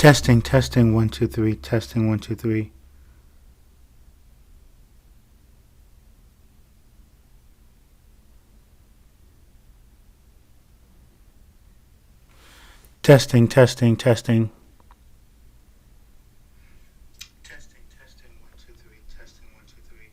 Testing 1 2 3. Testing 1 2 3. Testing. Testing 1 2 3. Testing 1 2 3.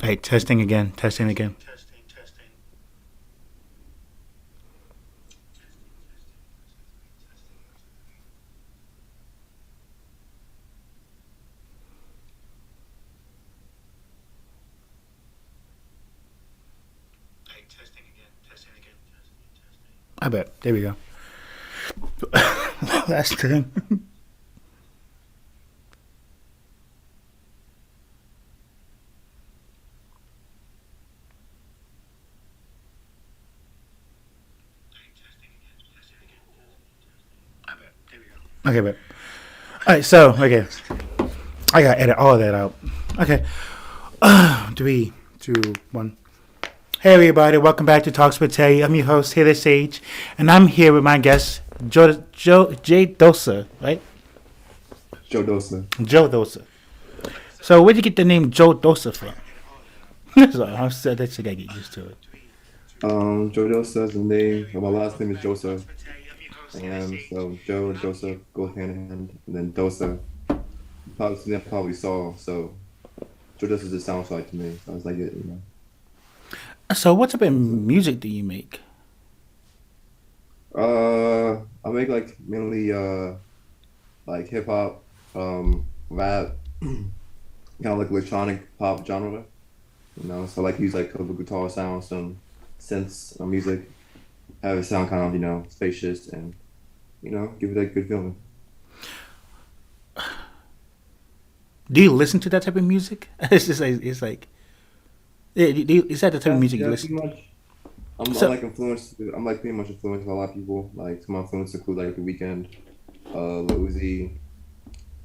Hey, testing again. Testing again. Testing. Hey, testing again. Testing. I bet. There we go. Last thing. Okay, but all right. So okay, I gotta edit all of that out. Okay, 3 2 1. Hey everybody, welcome back to Talks with Tay. I'm your host, Taylor Sage, and I'm here with my guest, Jay Dosa, right? Joe Dosa. Joe Dosa. So where'd you get the name Joe Dosa from? So I said that you gotta get used to it. Joe Dosa is the name. Well, my last name is Joseph, and so Joe and Joseph go hand in hand, and then Dosa. Probably saw. So Joe Dosa just sounds like to me. So I was like, it. So what type of music do you make? I make like mainly like hip hop, rap, kind of like electronic pop genre. So like use like a couple guitar sounds, some synths, music, have it sound kind of spacious and give it a good feeling. Do you listen to that type of music? It's like yeah, is that the type of Yeah, music you yeah, listen? pretty much. I'm So like influenced. I'm like pretty much influenced by a lot of people. Like some influences include like The Weeknd, Lil Uzi,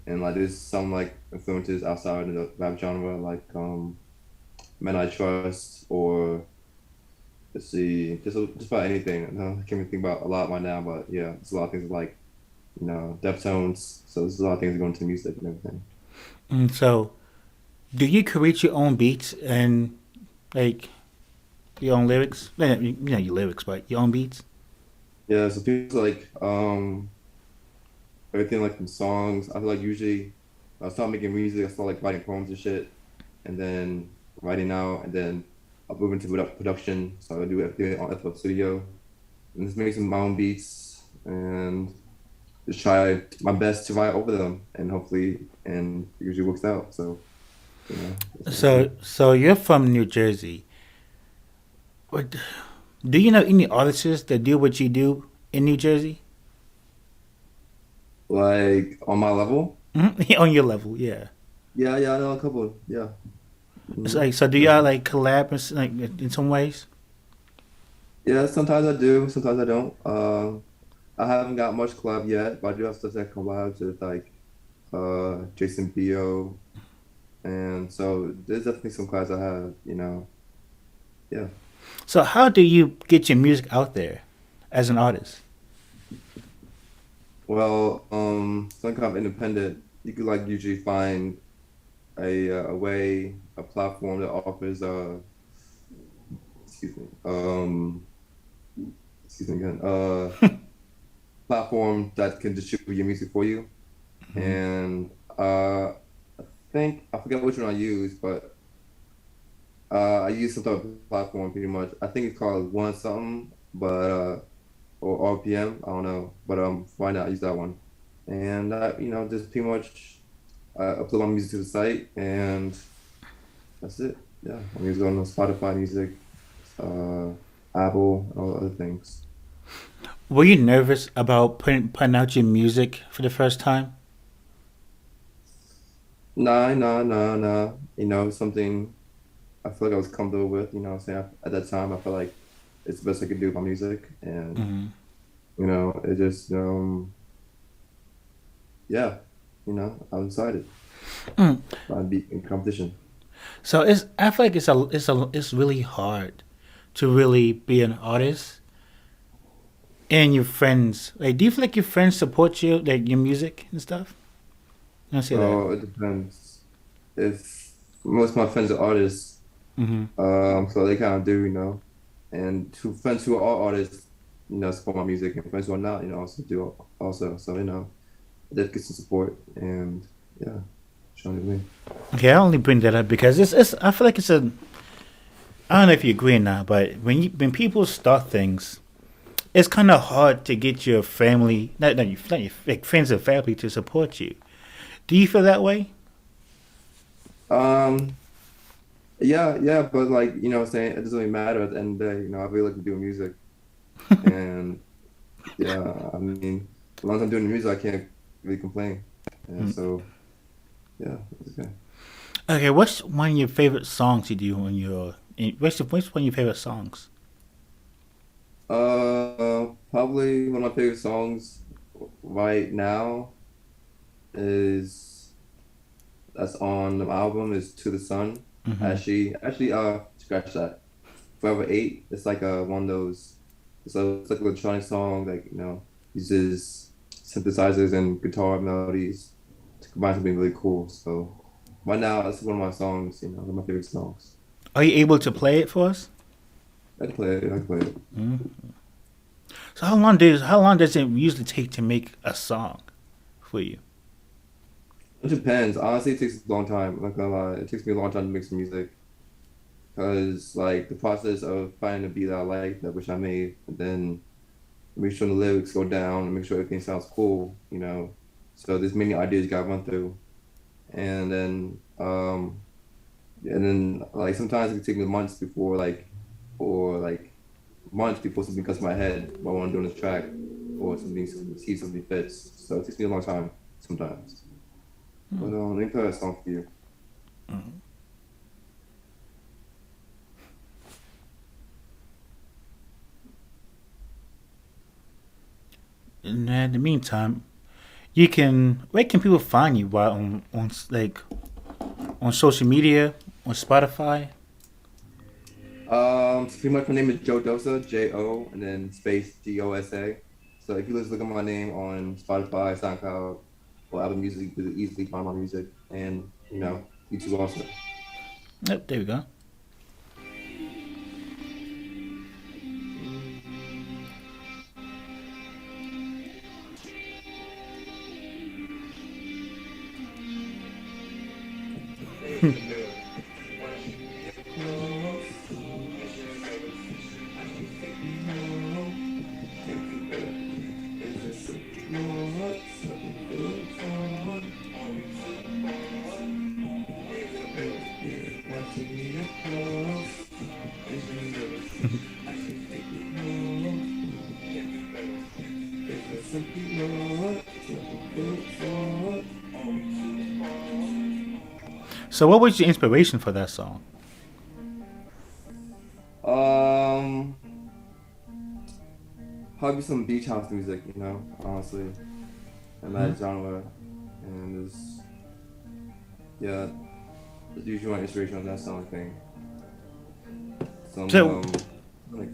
and like there's some like influences outside of the rap genre, like Men I Trust, or let's see, just about anything. I can't even think about a lot right now, but yeah, it's a lot of things like Deftones. So there's a lot of things going to music and everything. so do you create your own beats and like your own lyrics? Your lyrics, but your own beats. Yeah, so people like everything like from songs. I feel like usually I start making music, I start like writing poems and shit, and then writing out, and then I'll move into production. So I do everything on FL Studio, and just make some my own beats, and just try my best to write over them, and hopefully, and it usually works out. So that's what I do. So you're from New Jersey. What, do you know any artists that do what you do in New Jersey? Like on my level, On your level, yeah. yeah, I know a couple. Yeah, It's hmm like so. Do y'all definitely. like collab like in some ways? Yeah, sometimes I do, sometimes I don't. I haven't got much collab yet, but I do have stuff that collabs with like Jason Bio, and so there's definitely some collabs I have. Yeah. So how do you get your music out there as an artist? Well, some kind of independent, you could like usually find a way, a platform that offers excuse me, excuse me again, platform that can distribute your music for you. And I think I forget which one I use, but I use some type of platform pretty much. I think it's called one something, but or RPM, I don't know, but why not use that one? And just pretty much upload my music to the site, and that's it. Yeah, my music on Spotify music, uh, Apple, and all the other things. Were you nervous about putting out your music for the first time? Nah, nah, nah, nah. Something I feel like I was comfortable with. What I'm saying, at that time, I felt like it's the best I could do with my music, and it just yeah, I was excited. Mm. I'd be in competition. So it's I feel like it's really hard to really be an artist and your friends. Like, do you feel like your friends support you, like your music and stuff? I say that. So it depends. If most of my friends are artists, Mm-hmm. so they kind of do, and two friends who are artists, support my music, and friends who are not, also do also. So they get some support, and yeah, showing it me. Okay, I only bring that up because it's I feel like it's a I don't know if you agree or not, but when people start things, it's kind of hard to get your family, not your like friends and family to support you. Do you feel that way? Um, yeah, yeah, but like what I'm saying, it doesn't really matter at the end of the day. I really like doing music, and yeah, I mean, as long as I'm doing the music, I can't really complain. And so yeah, it's okay. Okay, what's one of your favorite songs you do when what's one of your favorite songs? Probably one of my favorite songs right now is that's on the album is To the Sun. Mm-hmm. Actually, scratch that. Forever Eight. It's like one of those. It's like an electronic song, like uses synthesizers and guitar melodies to combine something really cool. So right now, that's one of my songs. One of my favorite songs. Are you able to play it for us? I can play it. I can play it. Mm. So how long does it usually take to make a song for you? It depends. Honestly, it takes a long time. I'm not gonna lie. It takes me a long time to make some music because like the process of finding a beat that I like, that which I made, and then make sure the lyrics go down and make sure everything sounds cool. So there's many ideas you gotta run through, and then like sometimes it can take me months before or like months before something comes to my head what I want to do on this track or see something fits. So it takes me a long time sometimes. But let me play a song for you. And in the meantime, where can people find you? While on social media, on Spotify. So pretty much my name is Joe Dosa, J-O, and then space Dosa. So if you just look at my name on Spotify, SoundCloud, or Apple Music, you can easily find my music, and YouTube also. Yep, there we go. So, what was your inspiration for that song? Um, Probably some beach house music, honestly, and Hmm? that genre, and it's yeah, it's usually my inspiration on that song thing. Some So, like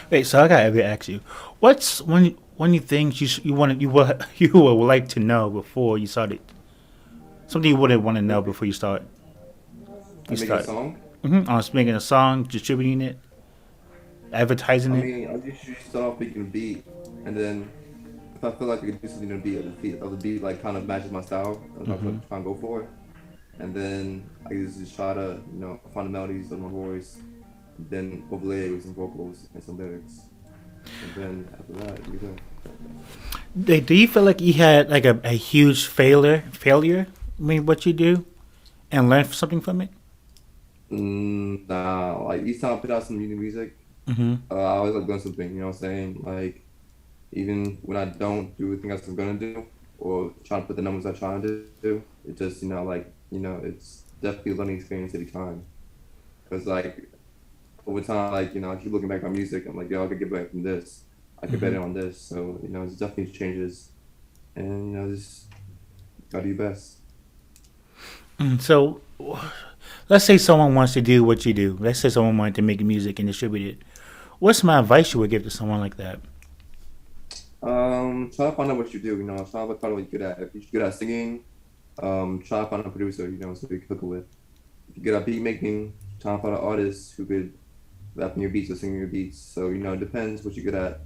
wait. So I gotta ask you, what's one of the things you wanted you would like to know before you started? Something you wouldn't want to know before you I make a start. song. I was making a song, distributing it, advertising I it. mean, I usually start off making a beat, and then if I feel like I can do something to the beat, of the beat like kind of matches my style, I'm not Hmm. gonna try and go for it. And then I usually just try to, find the melodies of my voice, then overlay it with some vocals and some lyrics. And then after that, you go. Do you feel like you had like a huge failure? I mean, what you do and learn something from it? Nah, like each time I put out some new music, Mm-hmm. I always like doing something, you know what I'm saying? Like, even when I don't do the thing I'm gonna do, or trying to put the numbers I'm trying to do, it just, it's definitely a learning experience every time. Because, like, over time, like, I keep looking back on music. I'm like, yo, I could get better from this. I could Mm-hmm. better on this. So, it's definitely changes. And, just gotta do your best. So, let's say someone wants to do what you do. Let's say someone wanted to make music and distribute it. What's my advice you would give to someone like that? Try to find out what you do. Try to find out what you're good at. If you're good at singing, try to find a producer. So you can hook it with. If you're good at beat making, try to find an artist who could rap in your beats or sing your beats. So it depends what you're good at,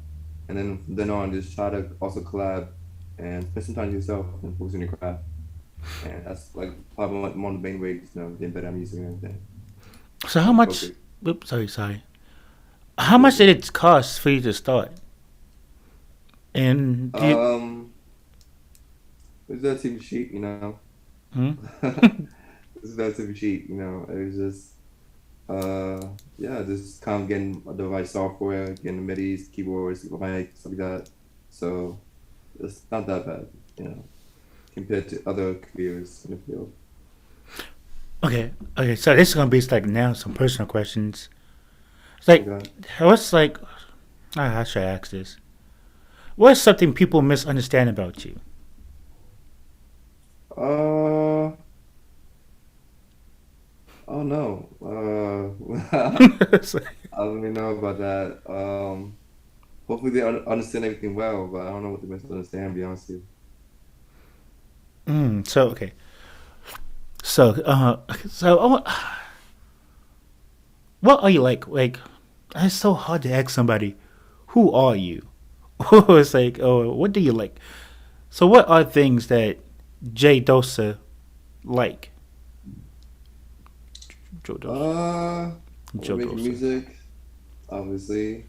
and then from then on, just try to also collab and spend some time to yourself and focus on your craft. And that's like probably one of the main ways, getting better at music and everything. So how Just much? focus. Oops, sorry. How much did it cost for you to start? And do you? Um, it's that TV sheet. Hmm? It's that TV sheet. It was just yeah, just kind of getting the right software, getting the midis, keyboards, mic, stuff like that. So it's not that bad, you know, compared to other careers in the field. Okay. So this is gonna be like now some personal questions. It's like, Okay. what's like? How should I ask this? What's something people misunderstand about you? Uh, oh no. It's like, I don't really know about that. Hopefully they understand everything well, but I don't know what they misunderstand, to be honest with so okay. So so what are you like? Like, it's so hard to ask somebody, who are you? It's like, oh, what do you like? So what are things that Jay Dosa like? Joe you. Dosa. I Joe make Dosa. music, obviously.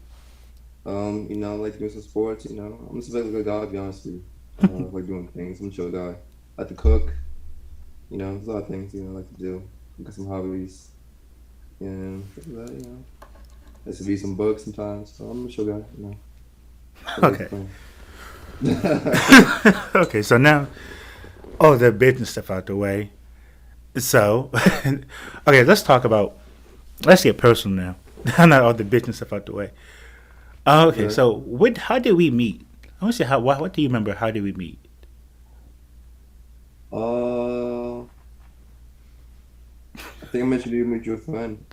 I like doing some sports, I'm just a regular guy, to be honest with you. I like doing things. I'm a chill guy. I like to cook, there's a lot of things, I like to do. I got some hobbies, and stuff like that. I like to read some books sometimes, so I'm a chill guy. Everybody's Okay. fun. Okay. So now all the business stuff out the way. So okay, let's talk about. Let's get personal now. Not all the business stuff out the way. Okay. Okay. So what? How did we meet? I want to say how. What do you remember? How did we meet? Uh, I think I mentioned you meet your friend,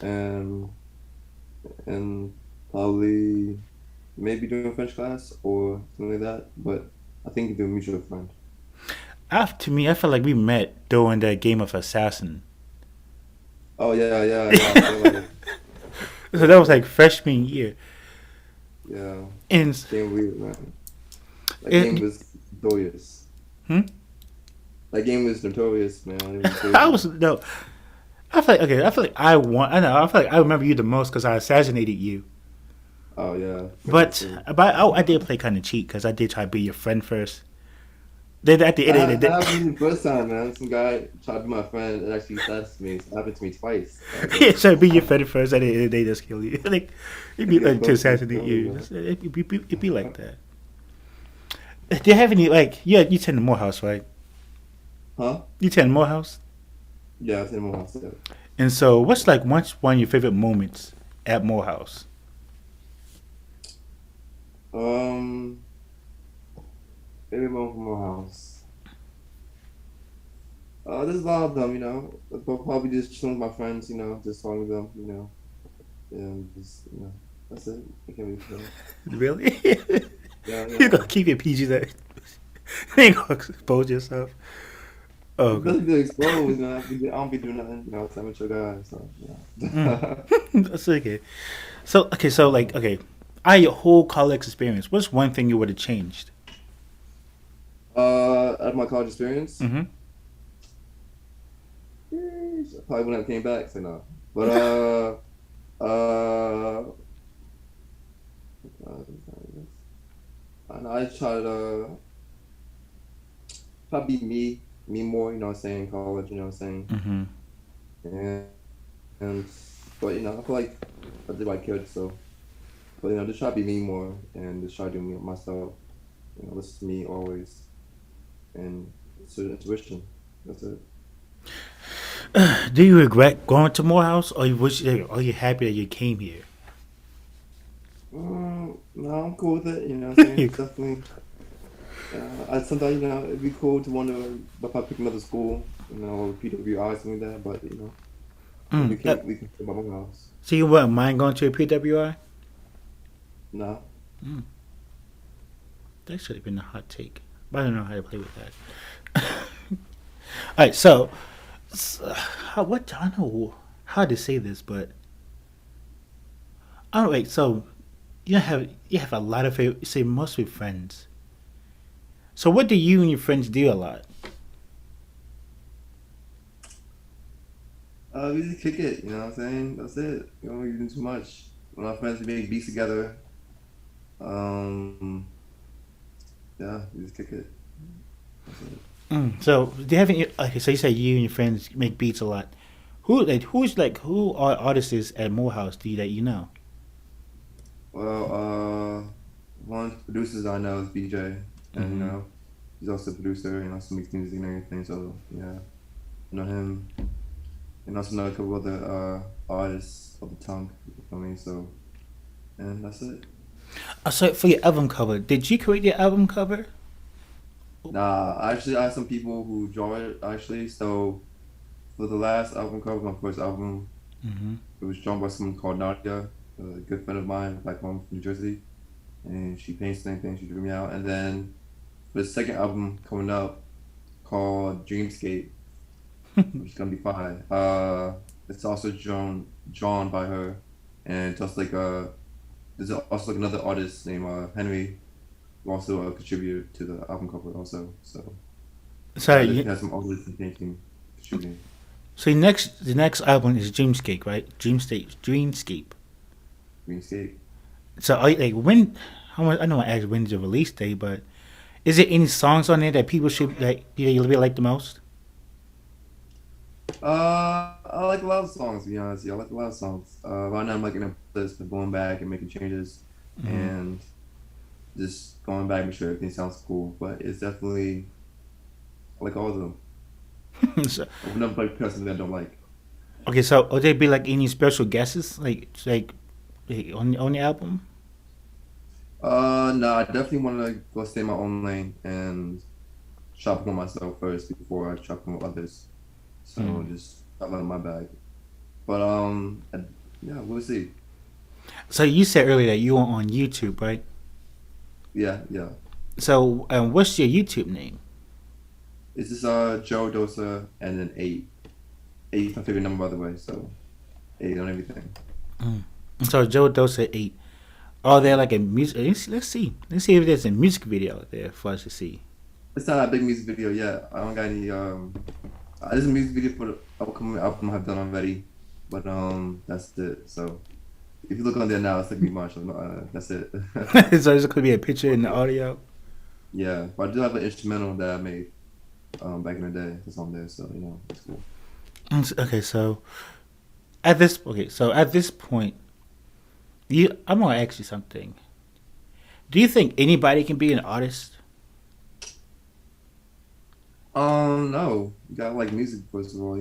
and probably maybe doing French class or something like that. But I think you're a mutual friend. After me, I feel like we met during the game of Assassin. Oh yeah, yeah, yeah. I feel like So that was yeah, like freshman year, yeah. and Game weird, man. That game it, was notorious. hmm? That game was notorious, man. It was I crazy. was no. I feel like okay. I feel like I want. I know. I feel like I remember you the most because I assassinated you. Oh yeah, for But sure. I did play kind of cheat because I did try to be your friend first. Then at the end of the That day, happened the first time, man. Some guy tried to be my friend and actually assassinated me. It happened to me twice. I was like, yeah, try to be your friend first. At the end of the day, just kill you. Like it'd be yeah, like to both of assassinate them, you. man. It'd be like that. Do you have any like? Yeah, you attend Morehouse, right? Huh? You attend Morehouse, Yeah, I was in Morehouse. Yeah. and so what's like one of your favorite moments at Morehouse? Um, maybe more from Morehouse. There's a lot of them, but probably just chilling with my friends, just talking to them, and just, that's it. I can't really say. Really? Yeah, You yeah. gonna keep your PG that you ain't gonna expose yourself. Oh It god. doesn't feel exposed, I don't be doing nothing, 'cause I'm a chill guy, so, Mm. yeah. That's okay. So like okay, out of your whole college experience, what's one thing you would have changed? Out of my college experience, Mm-hmm. I probably wouldn't have came back, so no. But, uh, I try to be me more, in college, in college. Mm-hmm. And, and but I feel like I did what I could, so but just try to be me more and just try to do me myself, listen to me always and it's an intuition. That's it. Do you regret going to Morehouse, or are you happy that you came here? No, I'm cool with it, what I'm saying? You- It's definitely I sometimes it'd be cool to wonder if I pick another school, or PWI something like that, but Mm. We can talk about Morehouse. So you wouldn't mind going to a PWI? No. Mm. That should have been a hot take. But I don't know how to play with that. All right, what I don't know how to say this, but oh wait, so you have a lot of you say mostly friends. So what do you and your friends do a lot? We just kick it, you know what I'm saying? That's it. We don't really do too much. When our friends, we make beats together. Um, yeah, we just kick it. That's it. So do you have any? Okay, so you say you and your friends make beats a lot. Who are artists at Morehouse do you, that you know? Well, one of the producers I know is BJ, and Mm-hmm. he's also a producer and also makes music and everything. So yeah, I know him, and also know a couple other artists of the tongue. You feel me? So and that's it. So for your album cover, did you create your album cover? Nah, actually, I have some people who draw it actually. So for the last album cover, my first album, Mm-hmm. it was drawn by someone called Nadia, a good friend of mine, back home from New Jersey, and she paints and everything. She drew me out, and then for the second album coming up called Dreamscape, which is gonna be fine. It's also drawn by her, and just like there's also like another artist named Henry, who also contributed to the album cover also. So So I you, definitely have some artists and painting contributing. so the next album is Dreamscape, right? Dreamscape. Dreamscape. So like when? I know I asked when's the release date, but is there any songs on there that people should like you really like the most? I like a lot of songs, to be honest. Yeah, I like a lot of songs. Right now I'm like in a process of going back and making changes Mm-hmm. and just going back, make sure everything sounds cool. But it's definitely I like all of them. So, I've never played person that I don't like. okay, so would there be like any special guesses like on the album? No, I definitely want to go stay in my own lane and try to promote myself first before I try to promote others. So Mm. just not letting my bag. But yeah, we'll see. So you said earlier that you were on YouTube, right? Yeah, yeah. So what's your YouTube name? It's just Joe Dosa and then eight. Eight's my favorite number by the way, so eight on everything. Mm. So Joe Dosa 8. Are there like a music? Let's see if there's a music video there for us to see. It's not a big music video yet. I don't got any there's a music video for the upcoming album I've done already. But that's it. So if you look on there now, it's like me much. That's it. So there's gonna be a picture in the audio. Yeah. But I do have an instrumental that I made back in the day that's on there, so it's cool. Okay, so at this point, I'm gonna ask you something. Do you think anybody can be an artist? No. You gotta like music first of all,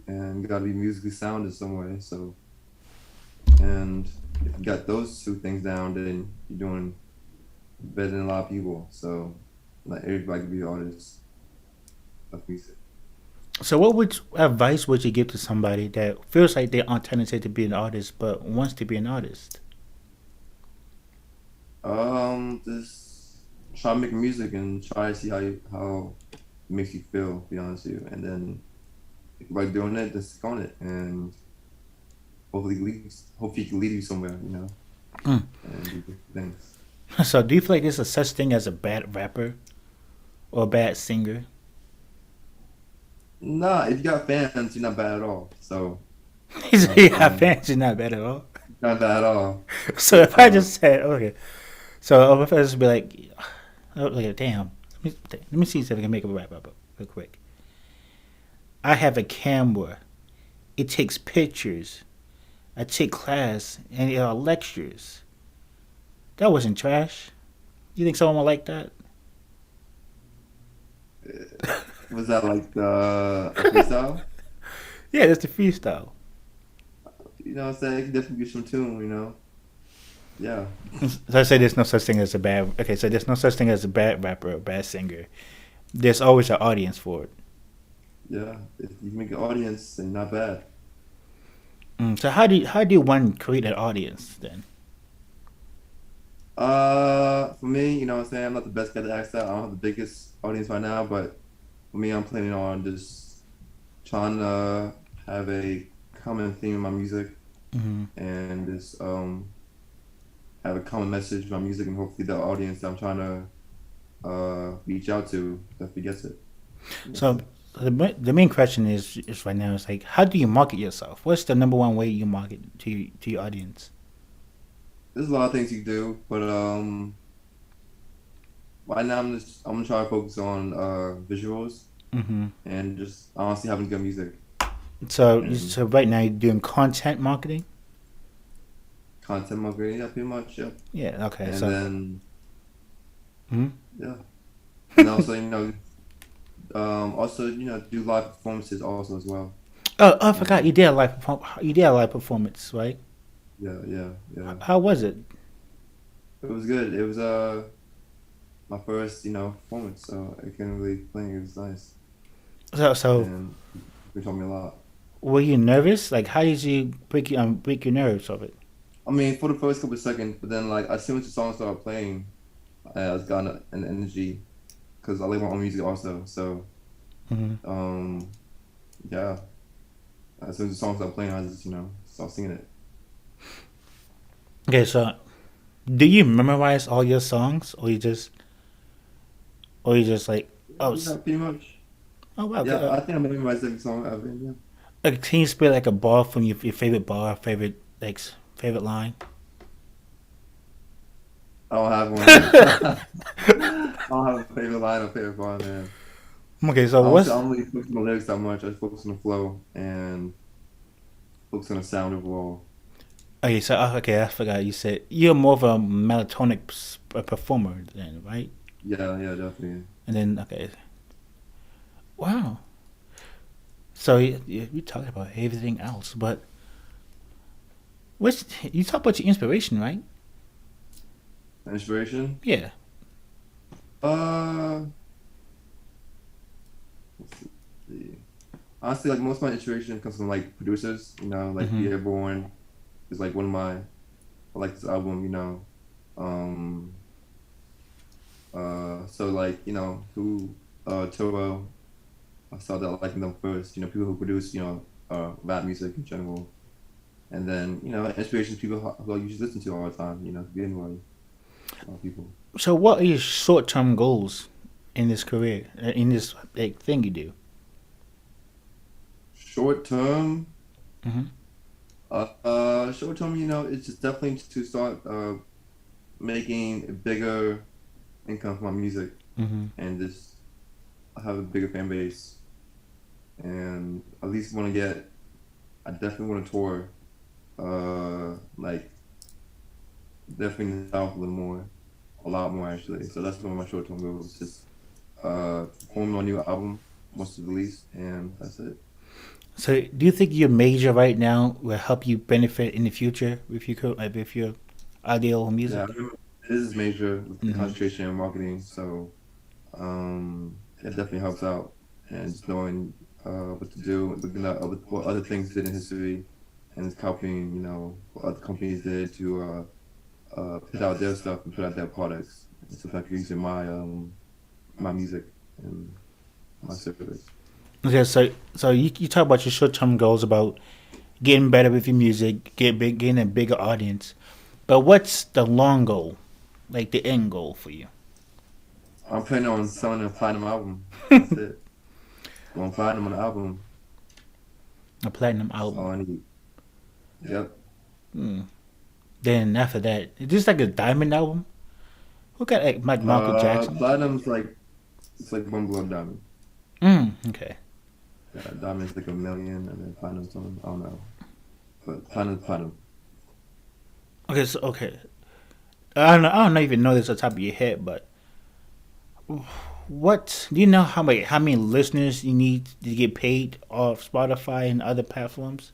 and you gotta be musically sound in some way. So and if you got those two things down, then you're doing better than a lot of people. So not everybody can be an artist of music. So what advice would you give to somebody that feels like they aren't talented to be an artist but wants to be an artist? Just try to make music and try to see how it makes you feel. To be honest with you, and then if you like doing it, just stick on it, and hopefully it can lead you somewhere. Mm. And do good things. So do you feel like there's a such thing as a bad rapper or a bad singer? Nah, if you got fans, you're not bad at all. So He said, "Yeah, um, fans is not bad at all." not bad at all. So if I Uh, just said, okay, so if I just be like, oh, like, damn, let me see if I can make a rap up real quick. I have a camera. It takes pictures. I take class and there are lectures. That wasn't trash. You think someone would like that? was that like a freestyle? Yeah, that's the freestyle. You know what I'm saying? You can definitely get some tune. Yeah, So I say there's no such thing as a bad. Okay, so there's no such thing as a bad rapper or a bad singer. There's always an audience for it. yeah. If you can make an audience, then not bad. So how do one create an audience then? For me, what I'm saying, I'm not the best guy to ask that. I don't have the biggest audience right now, but for me, I'm planning on just trying to have a common theme in my music Hmm. and just have a common message in my music, and hopefully the audience that I'm trying to reach out to definitely gets it. That's So it. the main question is right now is like how do you market yourself? What's the number one way you market to your audience? There's a lot of things you do, but right now I'm gonna try to focus on visuals Hmm. and just honestly having good music and So right now you're doing content marketing. content marketing. Yeah, pretty much. Yeah, Yeah. Okay. and So. then Mhm. yeah, and also also do live performances also as well. Oh, I forgot And you did a live performance, right? yeah, yeah, yeah. How was it? It was good. It was my first performance, so I can't really complain. It was nice, So and it taught me a lot. were you nervous? Like, how did you break your nerves of it? I mean, for the first couple of seconds, but then like as soon as the song started playing, I was got an energy because I like my own music also. So Hmm. um, yeah, as soon as the song started playing, I just start singing it. Okay, so do you memorize all your songs, or you just like, oh, Yeah, pretty much. oh wow, okay, Yeah, I think I memorized every song ever. Yeah. can you spit like a bar from your favorite bar, favorite line? I don't have one. I don't have a favorite line or favorite bar, man. Okay, so Honestly, I what's don't really focus on the lyrics that much. I just focus on the flow and focus on the sound overall. okay? So okay, I forgot you said you're more of a melatonic performer then, right? Yeah, yeah, definitely. And then okay, wow. So you talked about everything else, but what's you talk about your inspiration, right? Inspiration? Yeah. Uh, let's see. Honestly, like most of my inspiration comes from like producers. Like Hmm. Be Born is like one of my. I like this album. Um. So like who Turbo. I started liking them first. People who produce rap music in general, and then inspirations people who I usually listen to all the time. Be anybody, a lot of people. So what are your short term goals in this career, in this like, thing you do? Short term, Hmm. short term, it's just definitely to start making a bigger income from my music Hmm. and just have a bigger fan base and at least want to get. I definitely want to tour, like definitely in the South a little more, a lot more actually. So that's one of my short term goals. Just perform my new album once it's released, and that's it. So do you think your major right now will help you benefit in the future with your ideal Yeah, I music? remember this is major with the Hmm. concentration in marketing, so it definitely helps out and just knowing what to do, looking at what other things did in history, and just copying, what other companies did to put out their stuff and put out their products. And so I can use in my music and my service. Okay, so you talk about your short term goals about getting better with your music, getting a bigger audience, but what's the long goal, like the end goal for you? I'm planning on selling a platinum album. That's it. Going platinum on the album. A platinum That's all album. I need. Yep. Hmm. Then after that, is this like a diamond album? Who got like Michael Jackson? Platinum's like it's like one below diamond. Okay. Yeah, diamond's like a million, and then platinum's on. I don't know, but platinum's platinum. Okay. So okay. I don't know. I don't even know this off the top of your head, but what do you know how many listeners you need to get paid off Spotify and other platforms?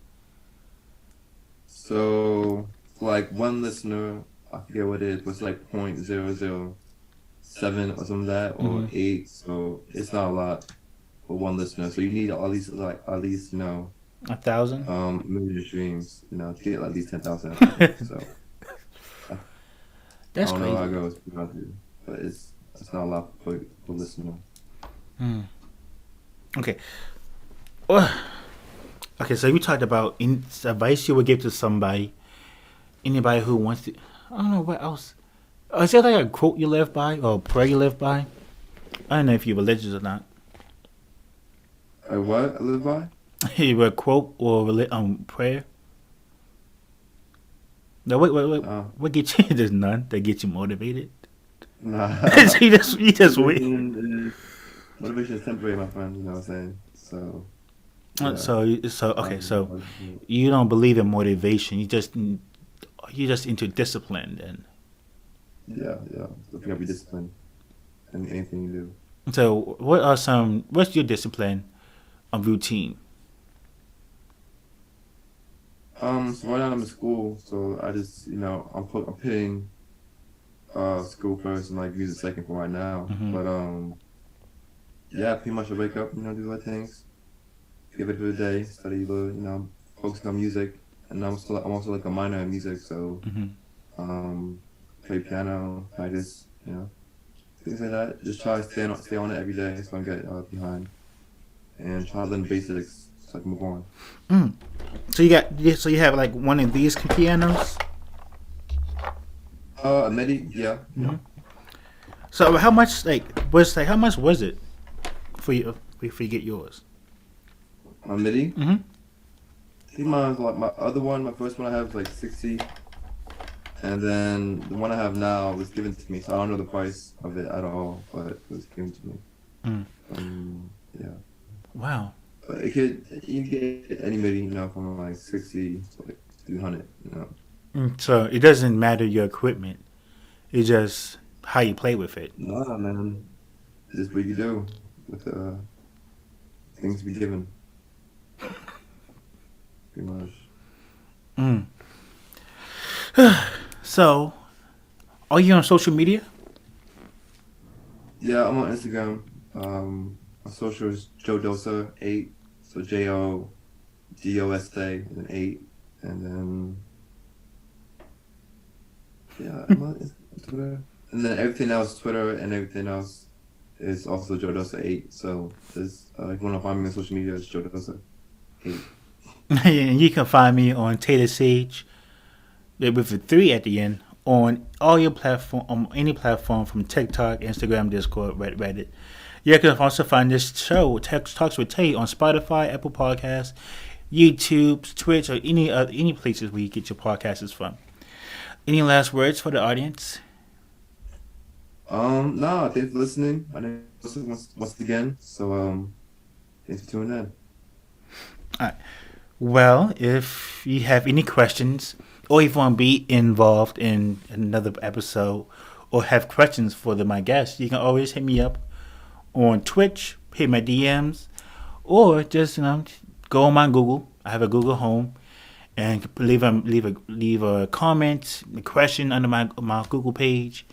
So like one listener, I forget what it is, but it's like 0.007 or something like that, or Hmm. eight. So it's not a lot for one listener. So you need at least 1,000. Million streams, to get at least 10,000 episodes. So I, I That's don't know how crazy. it goes, to be honest with you, but it's not a lot for listening. Mm. Okay. Well, okay. So you talked about advice you would give to somebody, anybody who wants to. I don't know what else. Is there like a quote you live by or a prayer you live by? I don't know if you're religious or not. What I live by? You a quote or prayer? No, wait. Uh, What gets you? There's none that get you motivated. nah. You just wait. motivation motivation is temporary, my friend. You know what I'm saying? So yeah, So okay. um, So you don't believe in motivation. You just into discipline and. yeah. So you gotta be disciplined in anything you do. So what's your discipline routine? So right now I'm in school, so I just I'm putting school first and like music second for right now. Hmm. But yeah, pretty much I wake up, do my things, get ready for the day, study a little, focusing on music, and I'm also like a minor in music, so Hmm. um play piano, practice, things like that. Just try to stay on it every day, so I don't get behind, and try to learn the basics so I can move on. Mm. So you have like one of these pianos. A MIDI, yeah, Hmm. So how much was it for you for you get yours? a MIDI. Hmm. I think my first one I have is like 60, and then the one I have now was given to me, so I don't know the price of it at all, but it was given to me. Mm. Yeah, Wow. but you can get any MIDI, from like 60 to like 200. So it doesn't matter your equipment. It's just how you play with it. Nah, man, just what you do with things to be given, pretty much. Mm. So are you on social media? Yeah, I'm on Instagram. My social is Joe Dosa 8, so JODOSA and then 8, and then yeah, I'm on Twitter, and then everything else, Twitter and everything else is also Joe Dosa 8. So there's if you want to find me on social media, it's Joe Dosa 8. And you can find me on Tater Sage with a three at the end on all your platform on any platform from TikTok, Instagram, Discord, Reddit. You can also find this show, Text Talks with Tate, on Spotify, Apple Podcasts, YouTube, Twitch, or any places where you get your podcasts from. Any last words for the audience? No, thanks for listening. My name is once again. So thanks for tuning in. All right. Well, if you have any questions or if you want to be involved in another episode or have questions for my guests, you can always hit me up on Twitch, hit my DMs, or just go on my Google. I have a Google Home, and leave a comment, a question under my Google page,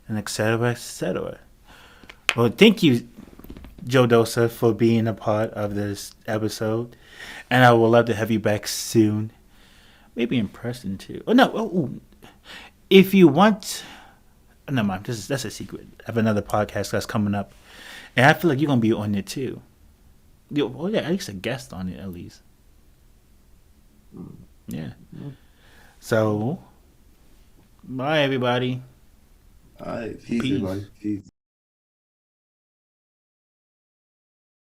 and etc. etc. Well, thank you, Joe Dosa, for being a part of this episode, and I would love to have you back soon, maybe in person too. Oh no, if you want, no mind, that's a secret. I have another podcast that's coming up, and I feel like you're gonna be on it too. Oh yeah, at least a guest on it at least. Yeah. So, bye everybody. All right, peace, Peace. everybody. Peace.